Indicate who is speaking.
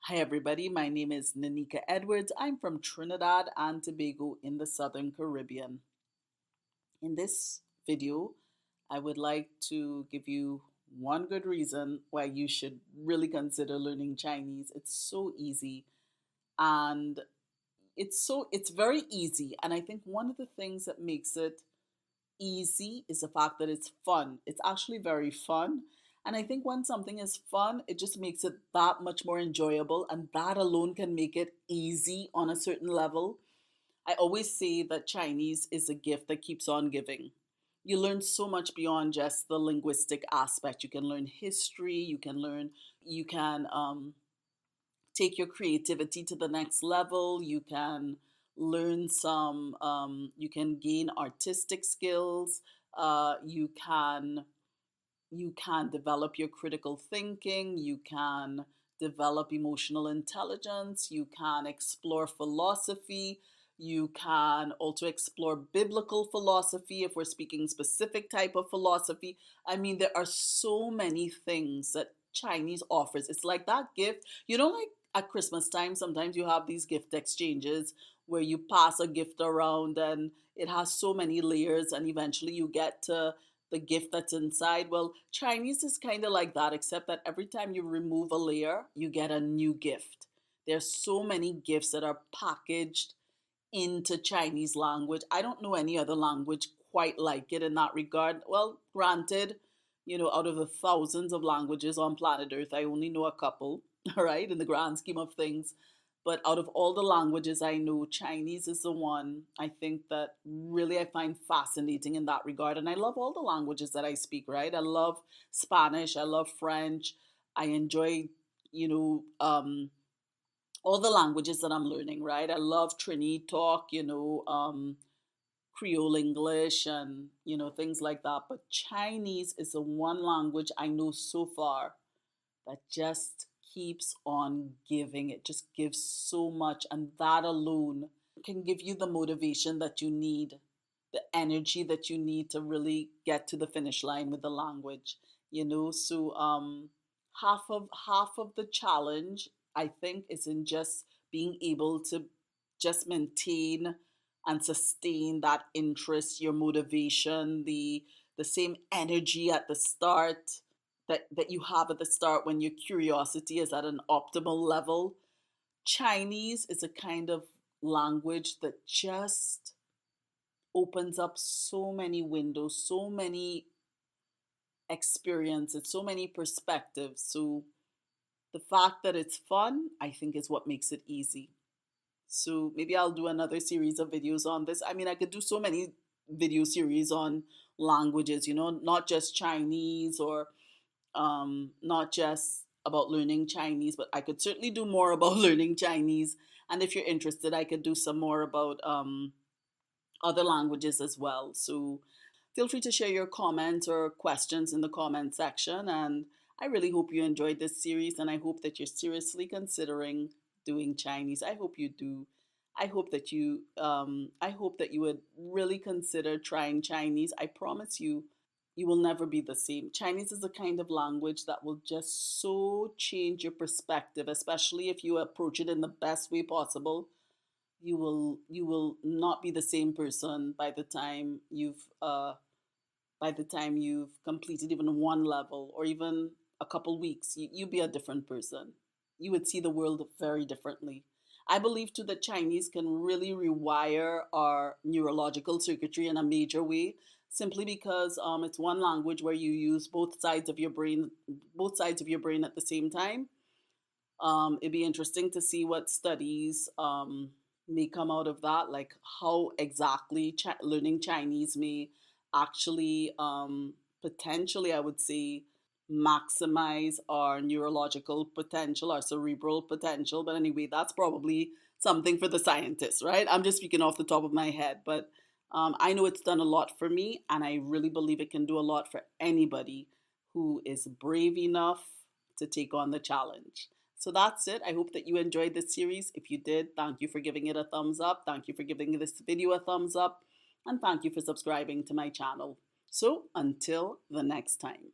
Speaker 1: Hi, everybody. My name is Nanika Edwards. I'm from Trinidad and Tobago in the Southern Caribbean. In this video, I would like to give you one good reason why you should really consider learning Chinese. It's so easy and it's very easy. And I think one of the things that makes it easy is the fact that it's fun. It's actually very fun. And I think when something is fun, it just makes it that much more enjoyable. And that alone can make it easy on a certain level. I always say that Chinese is a gift that keeps on giving. You learn so much beyond just the linguistic aspect. You can learn history, you can take your creativity to the next level. You can learn you can gain artistic skills. You can develop your critical thinking. You can develop emotional intelligence. You can explore philosophy. You can also explore biblical philosophy if we're speaking specific type of philosophy. I mean, there are so many things that Chinese offers. It's like that gift. Like at Christmas time, sometimes you have these gift exchanges where you pass a gift around and it has so many layers, and eventually you get to the gift that's inside. Well, Chinese is kind of like that, except that every time you remove a layer, you get a new gift. There's so many gifts that are packaged into Chinese language. I don't know any other language quite like it in that regard. Well, granted, out of the thousands of languages on planet Earth, I only know a couple, all right, in the grand scheme of things. But out of all the languages I know, Chinese is the one I think that really I find fascinating in that regard. And I love all the languages that I speak, right? I love Spanish, I love French, I enjoy, you know, um, all the languages that I'm learning, right? I love Trini talk, Creole English and, things like that. But Chinese is the one language I know so far that just keeps on giving. It just gives so much. And that alone can give you the motivation that you need, the energy that you need to really get to the finish line with the language. So half of the challenge, I think, is in just being able to just maintain and sustain that interest, your motivation, the same energy at the start that you have at the start when your curiosity is at an optimal level. Chinese is a kind of language that just opens up so many windows, so many experiences, so many perspectives. So the fact that it's fun, I think, is what makes it easy. So maybe I'll do another series of videos on this. I mean, I could do so many video series on languages, not just Chinese or not just about learning Chinese, but I could certainly do more about learning Chinese. And if you're interested, I could do some more about other languages as well. So feel free to share your comments or questions in the comment section. And I really hope you enjoyed this series, and I hope that you're seriously considering doing Chinese. I hope you do. I hope that you would really consider trying Chinese. I promise you, you will never be the same. Chinese is a kind of language that will just so change your perspective, especially if you approach it in the best way possible. You will not be the same person by the time you've completed even one level or even a couple weeks. You'll be a different person. You would see the world very differently. I believe too that Chinese can really rewire our neurological circuitry in a major way, simply because it's one language where you use both sides of your brain at the same time. It'd be interesting to see what studies may come out of that, like how exactly learning Chinese may actually potentially, I would say, maximize our neurological potential, our cerebral potential. But anyway, that's probably something for the scientists, right? I'm just speaking off the top of my head, but I know it's done a lot for me, and I really believe it can do a lot for anybody who is brave enough to take on the challenge. So that's it. I hope that you enjoyed this series. If you did, thank you for giving it a thumbs up. Thank you for giving this video a thumbs up. And thank you for subscribing to my channel. So until the next time.